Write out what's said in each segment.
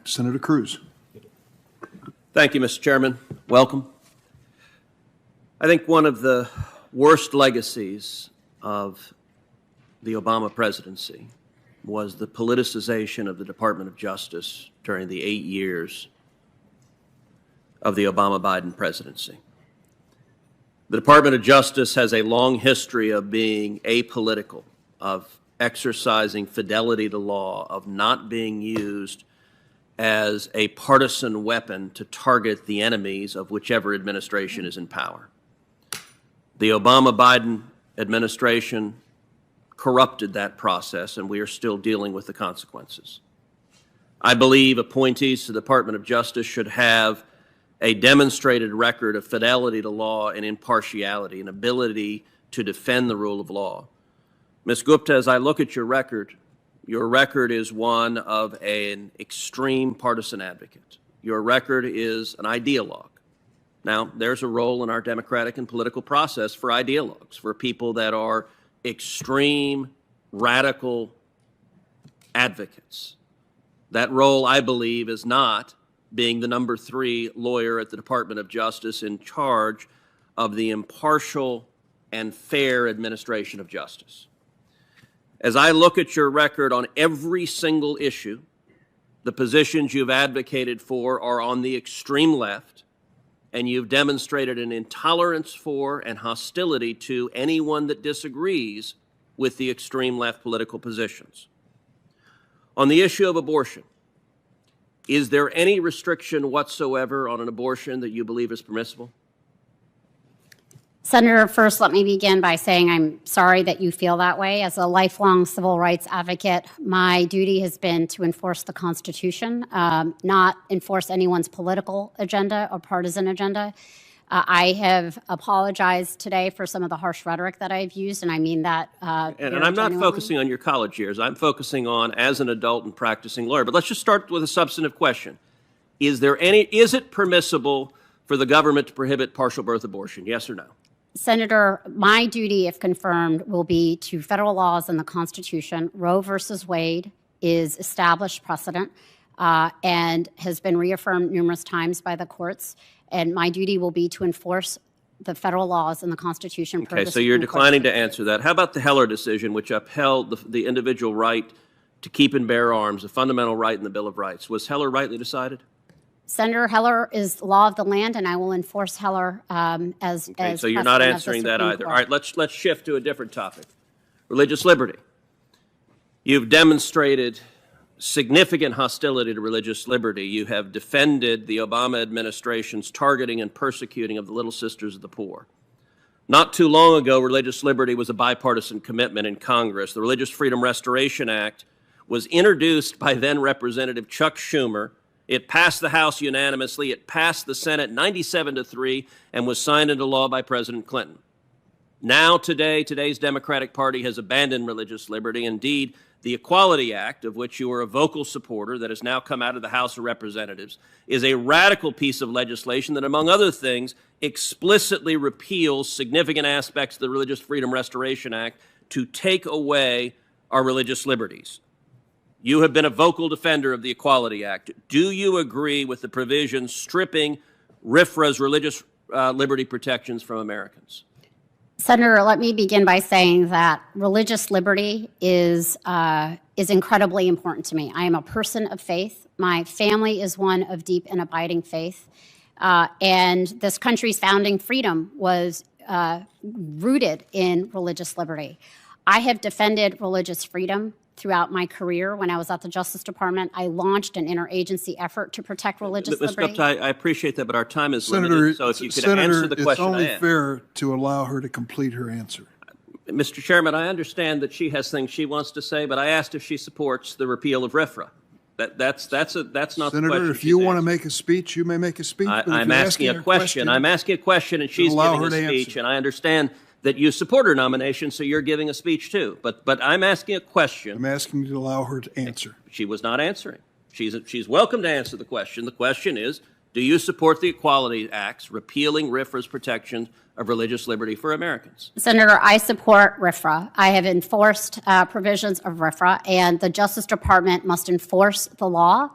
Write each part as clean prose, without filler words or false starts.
Senator Cruz. Thank you, Mr. Chairman. Welcome. I think one of the worst legacies of the Obama presidency was the politicization of the Department of Justice during the 8 years of the Obama-Biden presidency. The Department of Justice has a long history of being apolitical, of exercising fidelity to law, of not being used as a partisan weapon to target the enemies of whichever administration is in power. The Obama-Biden administration corrupted that process, and we are still dealing with the consequences. I believe appointees to the Department of Justice should have a demonstrated record of fidelity to law and impartiality, an ability to defend the rule of law. Ms. Gupta, as I look at your record is one of an extreme partisan advocate. Your record is an ideologue. Now, there's a role in our democratic and political process for ideologues, for people that are extreme, radical advocates. That role, I believe, is not being the number 3 lawyer at the Department of Justice in charge of the impartial and fair administration of justice. As I look at your record on every single issue, the positions you've advocated for are on the extreme left, and you've demonstrated an intolerance for and hostility to anyone that disagrees with the extreme left political positions. On the issue of abortion, is there any restriction whatsoever on an abortion that you believe is permissible? Senator, first, let me begin by saying I'm sorry that you feel that way. As a lifelong civil rights advocate, my duty has been to enforce the Constitution, not enforce anyone's political agenda or partisan agenda. I have apologized today for some of the harsh rhetoric that I've used, and I mean that and I'm not focusing on your college years. I'm focusing on as an adult and practicing lawyer. But let's just start with a substantive question. Is it permissible for the government to prohibit partial birth abortion? Yes or no? Senator, my duty, if confirmed, will be to federal laws and the Constitution. Roe versus Wade is established precedent and has been reaffirmed numerous times by the courts. And my duty will be to enforce the federal laws and the Constitution. Okay, so you're declining to answer that. How about the Heller decision, which upheld the individual right to keep and bear arms, a fundamental right in the Bill of Rights? Was Heller rightly decided? Senator, Heller is law of the land, and I will enforce Heller as so you're not answering that either. All right, let's shift to a different topic. Religious liberty. You've demonstrated significant hostility to religious liberty. You have defended the Obama administration's targeting and persecuting of the Little Sisters of the Poor. Not too long ago, religious liberty was a bipartisan commitment in Congress. The Religious Freedom Restoration Act was introduced by then Representative Chuck Schumer. It passed the House unanimously. It passed the Senate 97-3 and was signed into law by President Clinton. Now, today's Democratic Party has abandoned religious liberty. Indeed, the Equality Act, of which you are a vocal supporter, that has now come out of the House of Representatives, is a radical piece of legislation that, among other things, explicitly repeals significant aspects of the Religious Freedom Restoration Act to take away our religious liberties. You have been a vocal defender of the Equality Act. Do you agree with the provisions stripping RFRA's religious liberty protections from Americans? Senator, let me begin by saying that religious liberty is incredibly important to me. I am a person of faith. My family is one of deep and abiding faith. And this country's founding freedom was rooted in religious liberty. I have defended religious freedom throughout my career. When I was at the Justice Department, I launched an interagency effort to protect religious liberty. Ms. Gupta, I appreciate that, but our time is limited, so if you could answer the question I asked. It's only fair to allow her to complete her answer. Mr. Chairman, I understand that she has things she wants to say, but I asked if she supports the repeal of RFRA. That's not the question. Senator, if you want to make a speech, you may make a speech. I'm asking a question. I'm asking a question, and she's giving a speech, and I understand that you support her nomination, so you're giving a speech too. But I'm asking a question. I'm asking you to allow her to answer. She was not answering. She's welcome to answer the question. The question is, Do you support the Equality Acts repealing RFRA's protections of religious liberty for Americans? Senator, I support RFRA. I have enforced provisions of RFRA, and the Justice Department must enforce the law.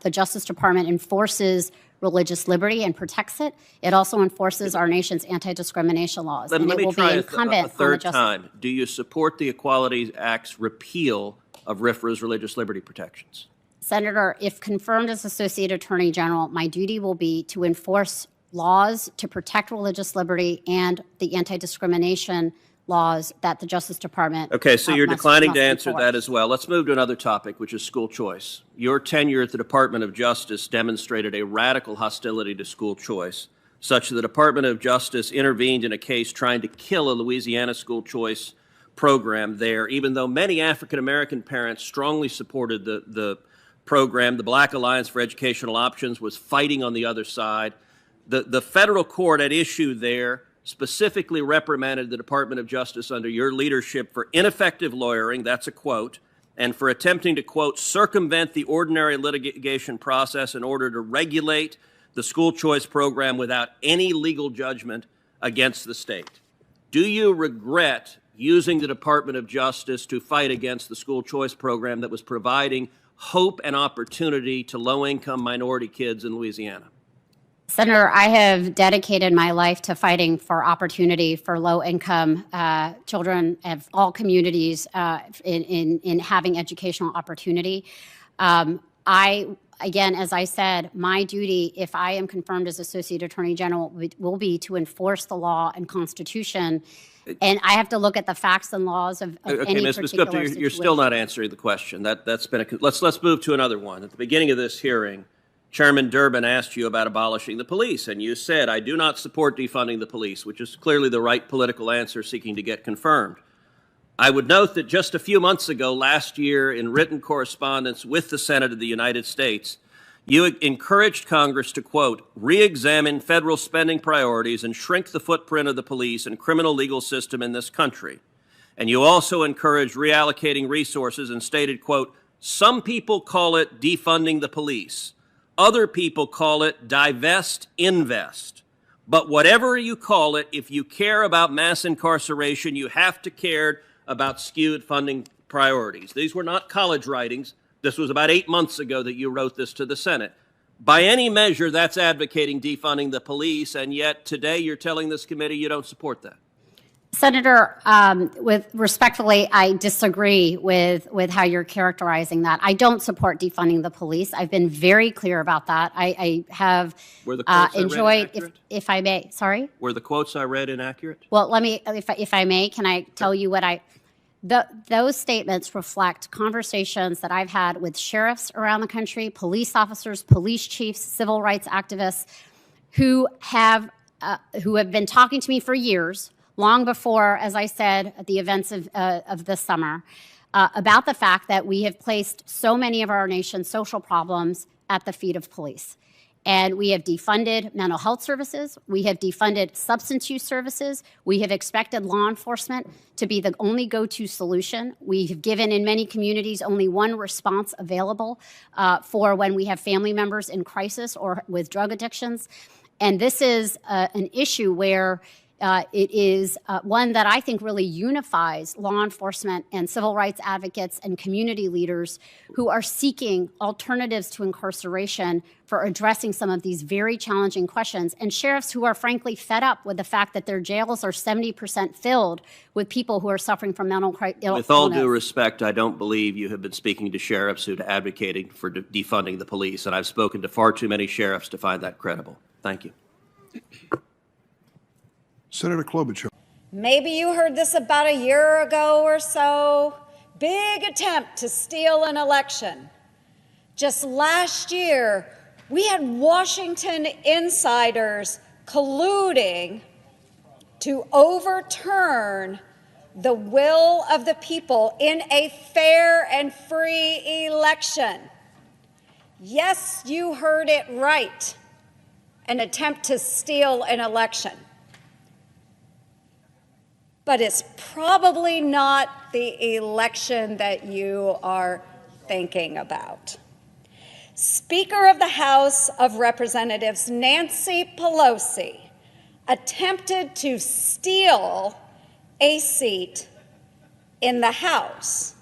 The Justice Department enforces religious liberty and protects it. It also enforces our nation's anti-discrimination laws. Let me try a third on the time. Do you support the Equality Act's repeal of RFRA's religious liberty protections? Senator, if confirmed as Associate Attorney General, my duty will be to enforce laws to protect religious liberty and the anti-discrimination laws that the Justice Department Okay, so you're declining to answer enforce. that as well. Let's move to another topic, which is school choice. Your tenure at the Department of Justice demonstrated a radical hostility to school choice, such that the Department of Justice intervened in a case trying to kill a Louisiana school choice program there, even though many African-American parents strongly supported the program. The Black Alliance for Educational Options was fighting on the other side. The federal court at issue there specifically reprimanded the Department of Justice under your leadership for ineffective lawyering, that's a quote, and for attempting to, quote, circumvent the ordinary litigation process in order to regulate the school choice program without any legal judgment against the state. Do you regret using the Department of Justice to fight against the school choice program that was providing hope and opportunity to low-income minority kids in Louisiana? Senator, I have dedicated my life to fighting for opportunity for low-income children of all communities in having educational opportunity. Again, as I said, my duty, if I am confirmed as Associate Attorney General, will be to enforce the law and Constitution. And I have to look at the facts and laws of any particular Ms. Gupta, situation. you're still not answering the question. That's been let's move to another one. At the beginning of this hearing, Chairman Durbin asked you about abolishing the police, and you said, I do not support defunding the police, which is clearly the right political answer seeking to get confirmed. I would note that just a few months ago, last year, in written correspondence with the Senate of the United States, you encouraged Congress to, quote, re-examine federal spending priorities and shrink the footprint of the police and criminal legal system in this country. And you also encouraged reallocating resources and stated, quote, some people call it defunding the police. Other people call it divest, invest. But whatever you call it, if you care about mass incarceration, you have to care about skewed funding priorities. These were not college writings. This was about 8 months ago that you wrote this to the Senate. By any measure, that's advocating defunding the police, and yet today you're telling this committee you don't support that. Senator, respectfully, I disagree with how you're characterizing that. I don't support defunding the police. I've been very clear about that. I have Were the quotes enjoyed, I read if I may, sorry? Were the quotes I read inaccurate? Well, let me, if I may, can I tell you what those statements reflect conversations that I've had with sheriffs around the country, police officers, police chiefs, civil rights activists, who have been talking to me for years, long before, as I said, the events of this summer, about the fact that we have placed so many of our nation's social problems at the feet of police. And we have defunded mental health services. We have defunded substance use services. We have expected law enforcement to be the only go-to solution. We have given, in many communities, only one response available for when we have family members in crisis or with drug addictions. And this is an issue where it is one that I think really unifies law enforcement and civil rights advocates and community leaders who are seeking alternatives to incarceration for addressing some of these very challenging questions, and sheriffs who are frankly fed up with the fact that their jails are 70% filled with people who are suffering from mental illness. With all due respect, I don't believe you have been speaking to sheriffs who are advocating for defunding the police, and I've spoken to far too many sheriffs to find that credible. Thank you. Senator Klobuchar. Maybe you heard this about a year ago or so. Big attempt to steal an election. Just last year, we had Washington insiders colluding to overturn the will of the people in a fair and free election. Yes, you heard it right. An attempt to steal an election. But it's probably not the election that you are thinking about. Speaker of the House of Representatives Nancy Pelosi attempted to steal a seat in the House.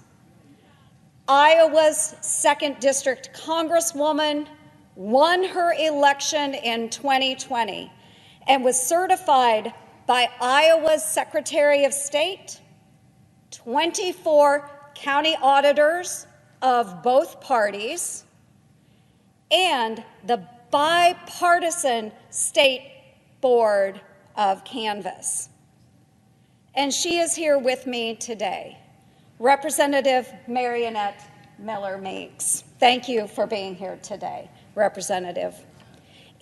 Iowa's 2nd District Congresswoman won her election in 2020 and was certified by Iowa's Secretary of State, 24 county auditors of both parties, and the bipartisan State Board of Canvass. And she is here with me today, Representative Marionette Miller Meeks. Thank you for being here today, Representative.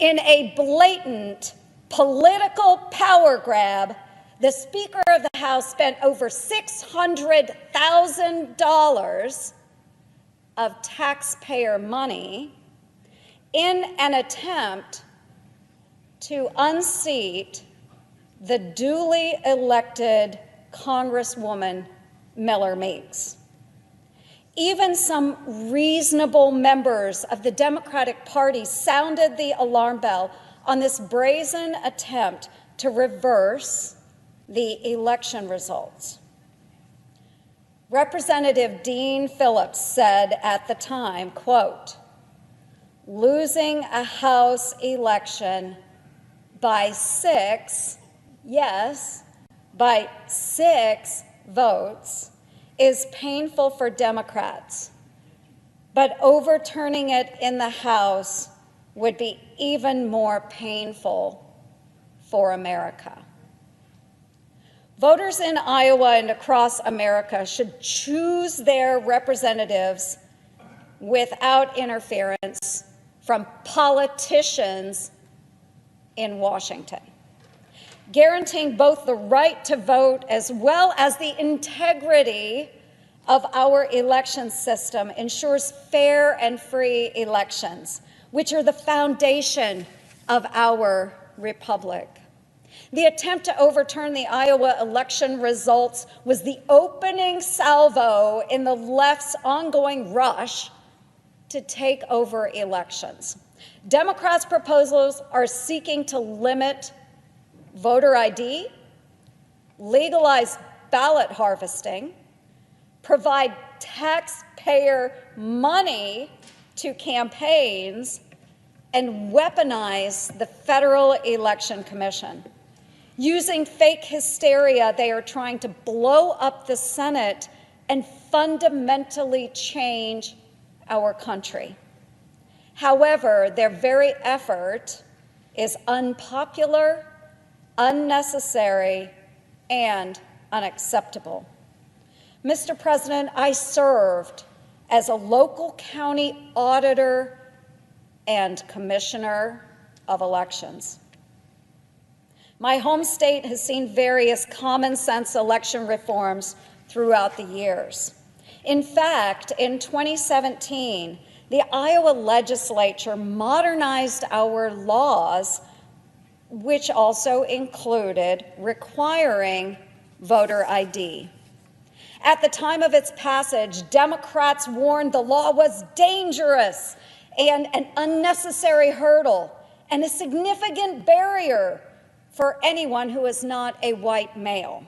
In a blatant political power grab, the Speaker of the House spent over $600,000 of taxpayer money in an attempt to unseat the duly elected Congresswoman Miller Meeks. Even some reasonable members of the Democratic Party sounded the alarm bell on this brazen attempt to reverse the election results. Representative Dean Phillips said at the time, quote, "Losing a House election by 6, yes, by 6 votes is painful for Democrats, but overturning it in the House would be even more painful for America." Voters in Iowa and across America should choose their representatives without interference from politicians in Washington. Guaranteeing both the right to vote as well as the integrity of our election system ensures fair and free elections, which are the foundation of our republic. The attempt to overturn the Iowa election results was the opening salvo in the left's ongoing rush to take over elections. Democrats' proposals are seeking to limit voter ID, legalize ballot harvesting, provide taxpayer money to campaigns, and weaponize the Federal Election Commission. Using fake hysteria, they are trying to blow up the Senate and fundamentally change our country. However, their very effort is unpopular, unnecessary, and unacceptable. Mr. President, I served as a local county auditor and commissioner of elections. My home state has seen various common sense election reforms throughout the years. In fact, in 2017, the Iowa legislature modernized our laws, which also included requiring voter ID. At the time of its passage, Democrats warned the law was dangerous and an unnecessary hurdle and a significant barrier for anyone who is not a white male.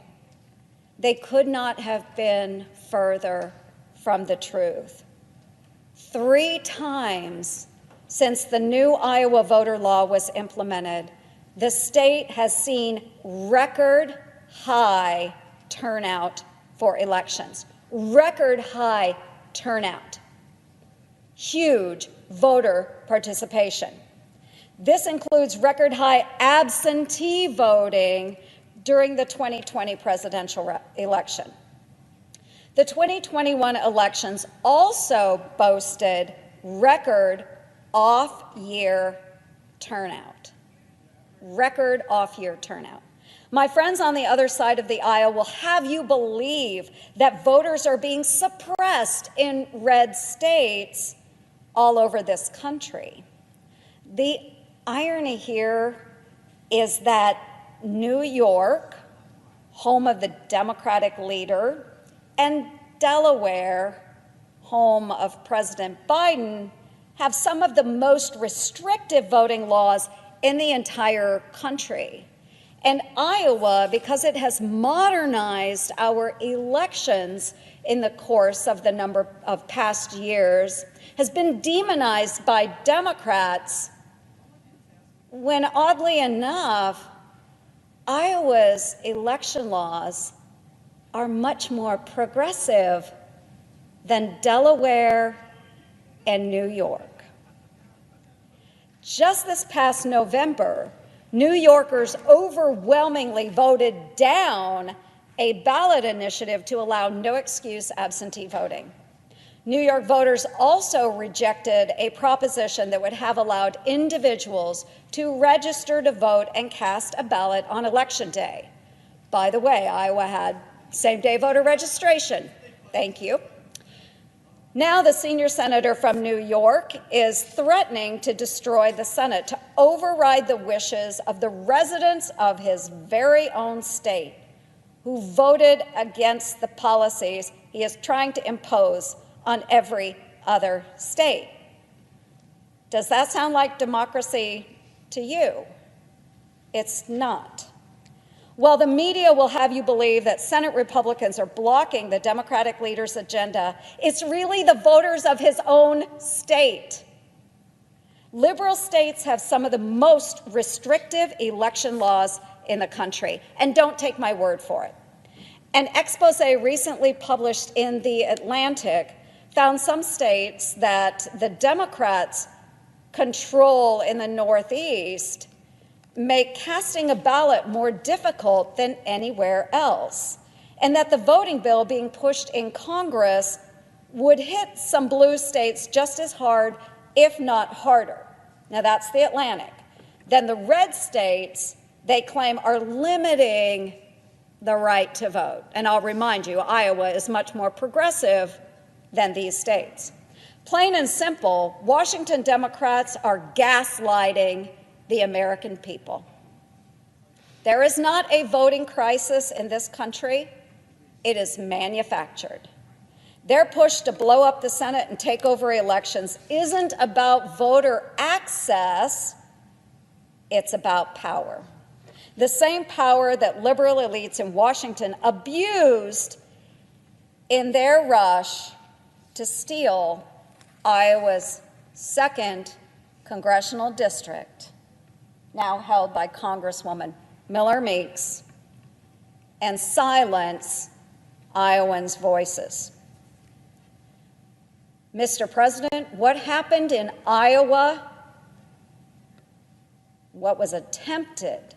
They could not have been further from the truth. 3 times since the new Iowa voter law was implemented, the state has seen record high turnout for elections. Record high turnout. Huge voter participation. This includes record high absentee voting during the 2020 presidential election. The 2021 elections also boasted record off-year turnout. Record off-year turnout. My friends on the other side of the aisle will have you believe that voters are being suppressed in red states all over this country. The irony here is that New York, home of the Democratic leader, and Delaware, home of President Biden, have some of the most restrictive voting laws in the entire country. And Iowa, because it has modernized our elections in the course of the number of past years, has been demonized by Democrats when, oddly enough, Iowa's election laws are much more progressive than Delaware and New York. Just this past November, New Yorkers overwhelmingly voted down a ballot initiative to allow no excuse absentee voting. New York voters also rejected a proposition that would have allowed individuals to register to vote and cast a ballot on Election Day. By the way, Iowa had same-day voter registration. Thank you. Now the senior senator from New York is threatening to destroy the Senate, to override the wishes of the residents of his very own state who voted against the policies he is trying to impose on every other state. Does that sound like democracy to you? It's not. Well, the media will have you believe that Senate Republicans are blocking the Democratic leader's agenda. It's really the voters of his own state. Liberal states have some of the most restrictive election laws in the country, and don't take my word for it. An expose recently published in The Atlantic found some states that the Democrats control in the Northeast make casting a ballot more difficult than anywhere else, and that the voting bill being pushed in Congress would hit some blue states just as hard, if not harder. Now that's The Atlantic. Then the red states, they claim, are limiting the right to vote. And I'll remind you, Iowa is much more progressive than these states. Plain and simple, Washington Democrats are gaslighting the American people. There is not a voting crisis in this country. It is manufactured. Their push to blow up the Senate and take over elections isn't about voter access, it's about power. The same power that liberal elites in Washington abused in their rush to steal Iowa's 2nd congressional district, now held by Congresswoman Miller Meeks, and silence Iowans' voices. Mr. President, what happened in Iowa, what was attempted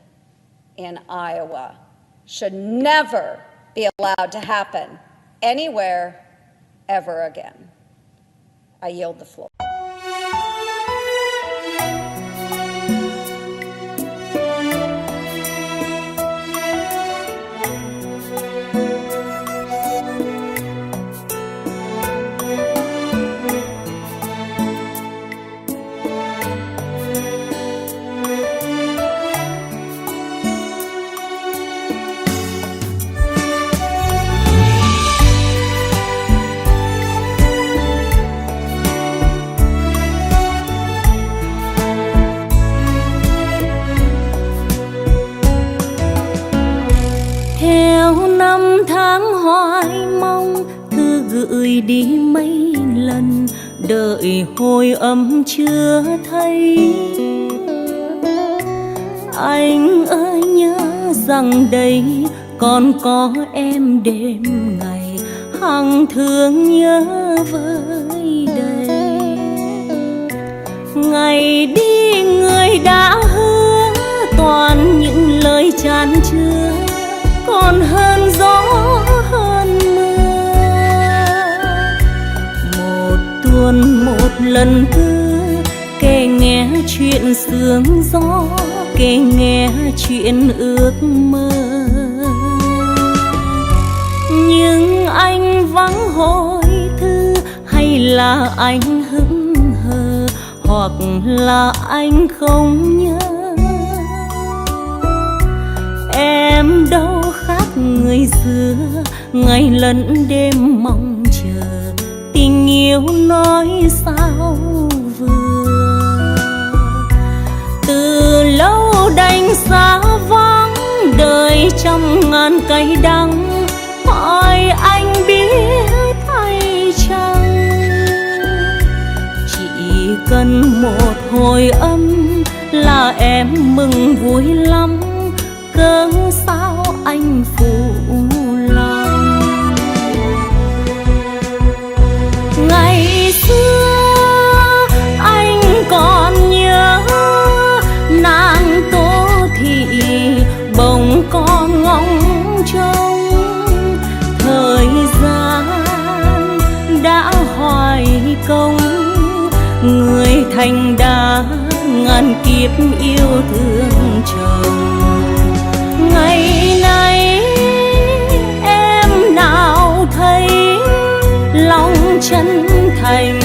in Iowa, should never be allowed to happen anywhere ever again. I yield the floor. Gửi đi mấy lần đợi hồi âm chưa thấy. Anh ơi nhớ rằng đây còn có em đêm ngày hằng thương nhớ vơi đầy. Ngày đi người đã hứa toàn những lời chan chứa, còn hơn gió hơn mưa. Tuần một lần cứ kể nghe chuyện sương gió, kể nghe chuyện ước mơ. Nhưng anh vắng hồi thư, hay là anh hững hờ, hoặc là anh không nhớ. Em đâu khác người xưa, ngày lẫn đêm mong chờ tình yêu nói sao vừa. trăm ngàn cay đắng, hỏi anh biết hay chăng? Chỉ cần một hồi âm là em mừng vui lắm, cớ sao anh phụ lòng? Ngày xưa anh còn nhớ nàng Tô Thị bỗng con ngóng trông, thời gian đã hoài công, người thành đã ngàn kiếp yêu thương chồng. Ngày nay em nào thấy lòng chân thành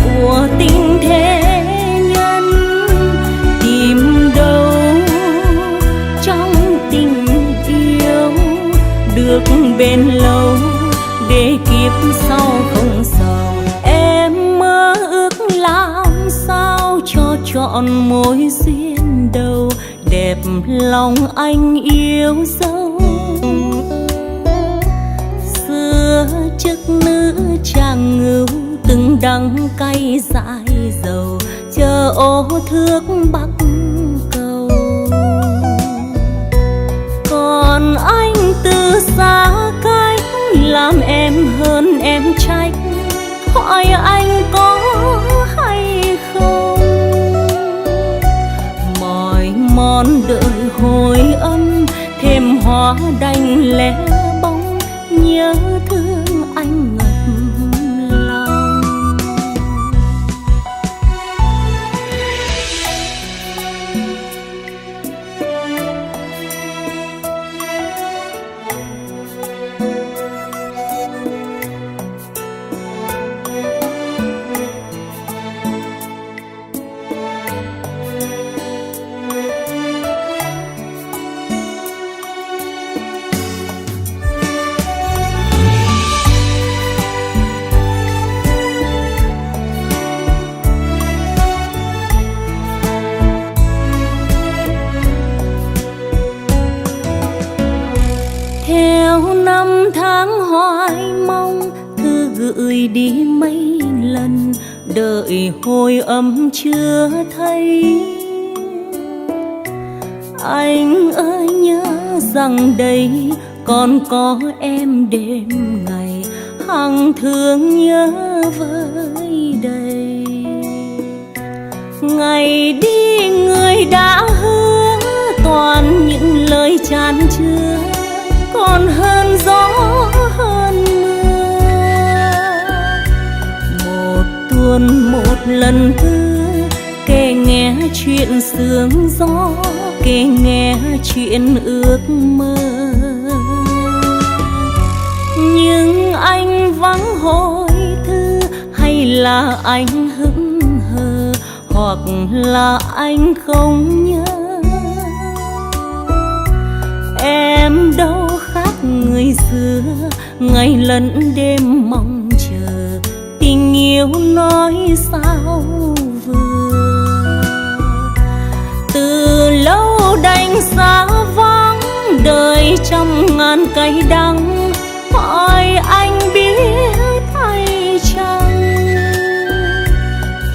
của tình thế nhân, tìm đâu trong tình yêu được bền lâu để kiếp sau không sầu. Em mơ ước làm sao cho trọn mối duyên đầu, đẹp lòng anh yêu dấu. Xưa chức nữ chàng ngưu, từng đắng cay dại dầu, chờ ô thước bắc cầu. Còn anh từ xa cách làm em hơn em trách, hỏi anh có hay không? Mỏi mòn đợi hồi âm, thêm hoa đành lẻ bóng, nhớ thương anh ngập lòng. Theo năm tháng hoài mong, thư gửi đi mấy lần, đợi hồi âm chưa thấy. Anh ơi nhớ rằng đây còn có em đêm ngày, hằng thương nhớ với đầy. Ngày đi người đã hứa toàn những lời chan chứa, còn hơn gió hơn mưa. Một tuần một lần cứ kể nghe chuyện sương gió, kể nghe chuyện ước mơ. Nhưng anh vắng hồi thư, hay là anh hững hờ, hoặc là anh không nhớ. Em đâu khác người xưa, ngày lẫn đêm mong chờ, tình yêu nói sao vừa. Từ lâu đành xa vắng, đời trăm ngàn cay đắng, hỏi anh biết hay chăng?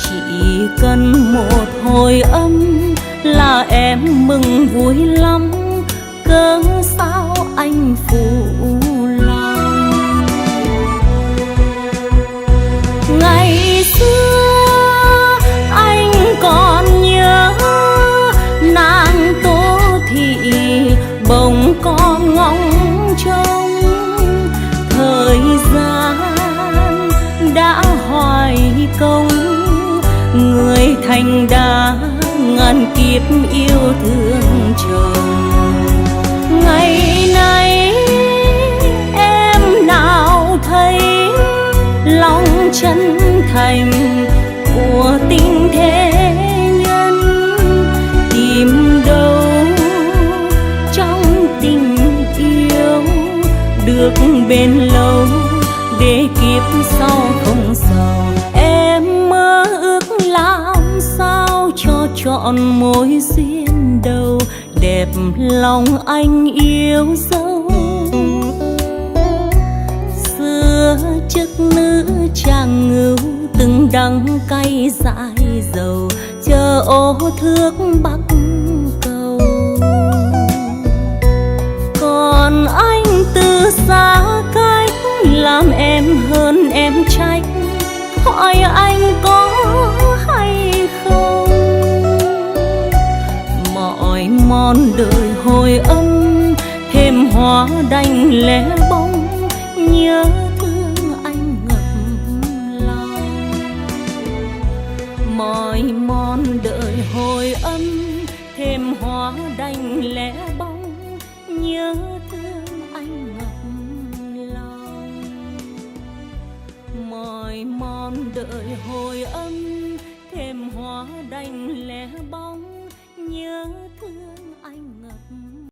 Chỉ cần một hồi âm là em mừng vui lắm, cớ sao anh phụ lòng? Ngày xưa anh còn nhớ nàng Tô Thị bỗng con ngóng trông, thời gian đã hoài công, người thành đã ngàn kiếp yêu thương chồng. Ngày nay em nào thấy lòng chân thành của tình thế nhân, tìm đâu trong tình yêu được bền lâu để kiếp sau không sầu. Em mơ ước làm sao cho trọn mối duyên đầu, đẹp lòng anh yêu dấu. Xưa chức nữ chàng ngưu từng đắng cay dại dầu, chờ ô thước bắc cầu. Còn anh từ xa cách làm em hơn em trách, hỏi anh có hay không. Mọi mòn đời hồi âm thêm hoa đành lẻ bóng, nhớ thương anh ngập lòng. Mọi mòn đời hồi âm thêm hoa đành lẻ bóng, nhớ thương anh ngập lòng. Mọi mòn đời hồi âm thêm hoa đành lẻ bóng.